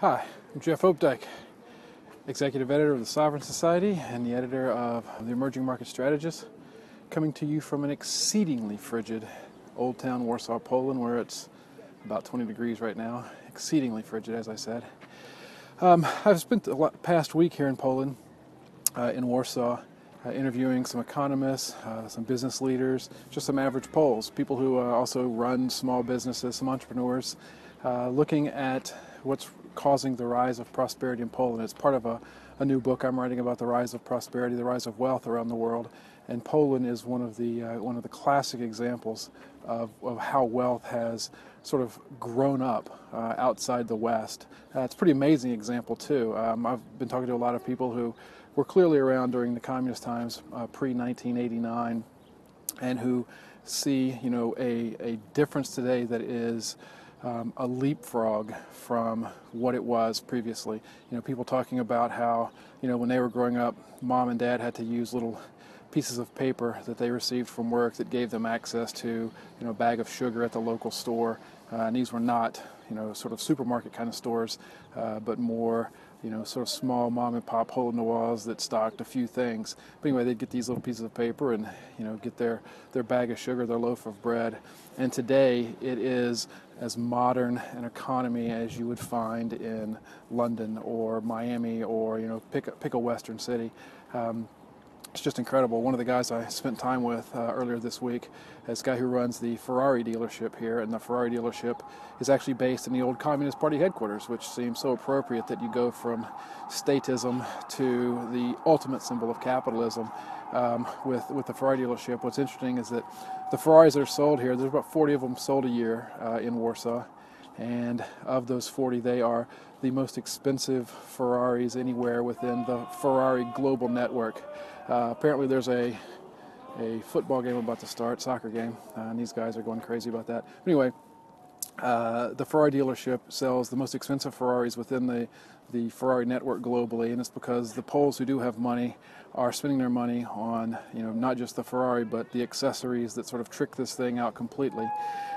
Hi, I'm Jeff Opdyke, Executive Editor of the Sovereign Society and the editor of the Emerging Market Strategist, coming to you from an exceedingly frigid Old Town Warsaw, Poland, where it's about 20 degrees right now. Exceedingly frigid, as I said. I've spent the past week here in Poland, in Warsaw, interviewing some economists, some business leaders, just some average Poles, people who also run small businesses, some entrepreneurs, looking at what's causing the rise of prosperity in Poland. It's part of a new book I'm writing about the rise of prosperity, the rise of wealth around the world, and Poland is one of the classic examples of how wealth has sort of grown up outside the West. It's a pretty amazing example too. I've been talking to a lot of people who were clearly around during the communist times, pre-1989, and who see, a difference today that is a leapfrog from what it was previously. People talking about how, when they were growing up, mom and dad had to use little pieces of paper that they received from work that gave them access to, a bag of sugar at the local store. And these were not, sort of supermarket kind of stores, but more, sort of small mom and pop hole in the walls that stocked a few things. But anyway, they'd get these little pieces of paper and, get their bag of sugar, their loaf of bread. And today it is as modern an economy as you would find in London or Miami or, pick a Western city. It's just incredible. One of the guys I spent time with earlier this week is a guy who runs the Ferrari dealership here, and the Ferrari dealership is actually based in the old Communist Party headquarters, which seems so appropriate that you go from statism to the ultimate symbol of capitalism with the Ferrari dealership. What's interesting is that the Ferraris that are sold here, there's about 40 of them sold a year in Warsaw, and of those 40, they are the most expensive Ferraris anywhere within the Ferrari global network. Apparently there's a football game about to start, soccer game, and these guys are going crazy about that. Anyway, the Ferrari dealership sells the most expensive Ferraris within the Ferrari network globally, and it's because the Poles who do have money are spending their money on, not just the Ferrari, but the accessories that sort of trick this thing out completely.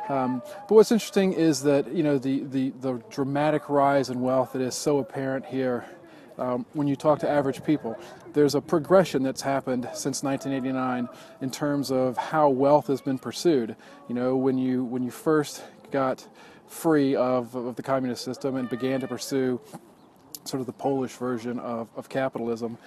But what's interesting is that, the dramatic rise in wealth that is so apparent here. When you talk to average people, there's a progression that's happened since 1989 in terms of how wealth has been pursued. When you first got free of the communist system and began to pursue sort of the Polish version of capitalism,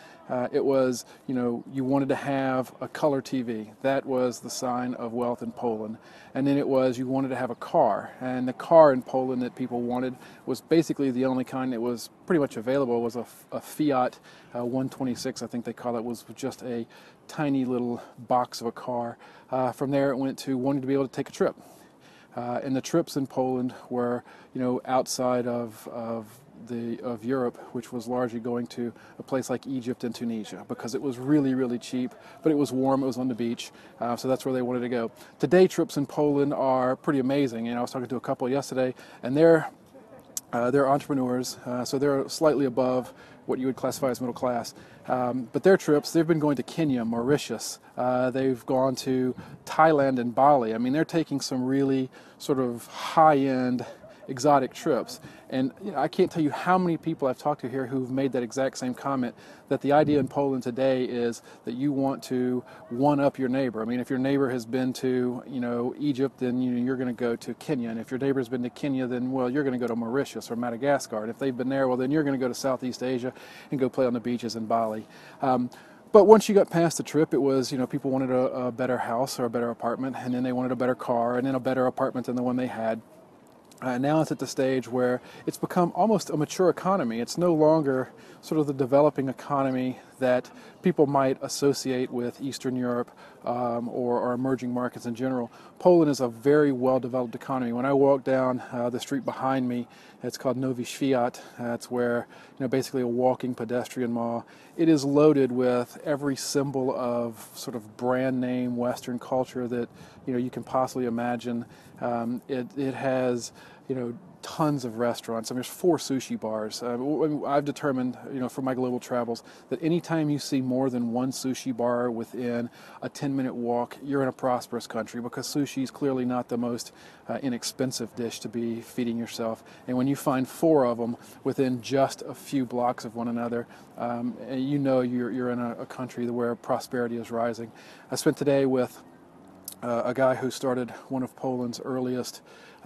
it was, you wanted to have a color TV. That was the sign of wealth in Poland. And then it was you wanted to have a car. And the car in Poland that people wanted was basically the only kind that was pretty much available was a Fiat 126, I think they call it, was just a tiny little box of a car. From there it went to wanting to be able to take a trip. And the trips in Poland were, outside of Europe, which was largely going to a place like Egypt and Tunisia because it was really, really cheap, but it was warm, it was on the beach, so that's where they wanted to go. Today, trips in Poland are pretty amazing. I was talking to a couple yesterday, and they're entrepreneurs, so they're slightly above what you would classify as middle class. But their trips, they've been going to Kenya, Mauritius, they've gone to Thailand and Bali. I mean, they're taking some really sort of high-end exotic trips. And I can't tell you how many people I've talked to here who've made that exact same comment, that the idea in Poland today is that you want to one-up your neighbor. I mean, if your neighbor has been to, Egypt, then you're going to go to Kenya. And if your neighbor's been to Kenya, then, well, you're going to go to Mauritius or Madagascar. And if they've been there, well, then you're going to go to Southeast Asia and go play on the beaches in Bali. But once you got past the trip, it was, people wanted a better house or a better apartment, and then they wanted a better car, and then a better apartment than the one they had. Now it's at the stage where it's become almost a mature economy. It's no longer sort of the developing economy that people might associate with Eastern Europe or emerging markets in general. Poland is a very well-developed economy. When I walk down the street behind me, it's called Nowy Świat. It's where, basically a walking pedestrian mall. It is loaded with every symbol of sort of brand name Western culture that, you can possibly imagine. It has, tons of restaurants. I mean, there's 4 sushi bars. I've determined, from my global travels, that anytime you see more than one sushi bar within a 10-minute walk, you're in a prosperous country, because sushi is clearly not the most inexpensive dish to be feeding yourself. And when you find 4 of them within just a few blocks of one another, you're in a country where prosperity is rising. I spent today with a guy who started one of Poland's earliest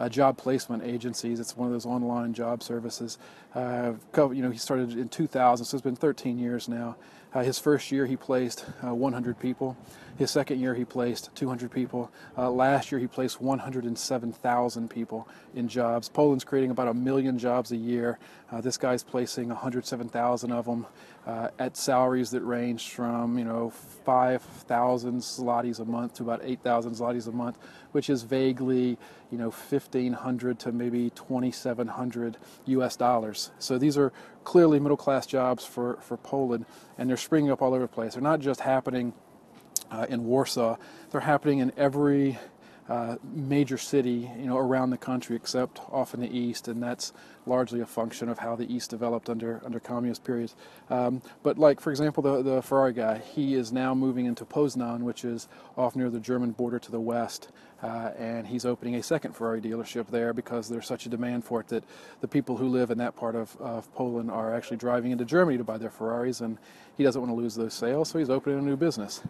job placement agencies. It's one of those online job services. He started in 2000, so it's been 13 years now. His first year he placed 100 people. His second year he placed 200 people. Last year he placed 107,000 people in jobs. Poland's creating about 1 million jobs a year. This guy's placing 107,000 of them at salaries that range from 5,000 zlotys a month to about 8,000 zlotys a month, which is vaguely 1,500 to maybe 2,700 US dollars. So these are clearly middle-class jobs for Poland, and they're springing up all over the place. They're not just happening in Warsaw. They're happening in every major city, around the country, except off in the east, and that's largely a function of how the east developed under communist periods. But like, for example, the Ferrari guy, he is now moving into Poznan, which is off near the German border to the west, and he's opening a second Ferrari dealership there because there's such a demand for it that the people who live in that part of Poland are actually driving into Germany to buy their Ferraris, and he doesn't want to lose those sales, so he's opening a new business.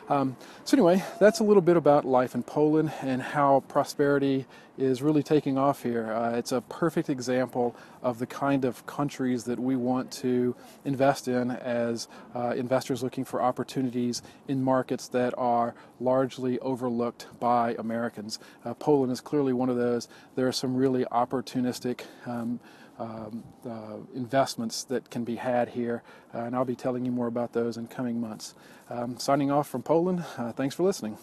So anyway, that's a little bit about life in Poland and how prosperity is really taking off here. It's a perfect example of the kind of countries that we want to invest in as investors looking for opportunities in markets that are largely overlooked by Americans. Poland is clearly one of those. There are some really opportunistic investments that can be had here, and I'll be telling you more about those in coming months. Signing off from Poland, thanks for listening.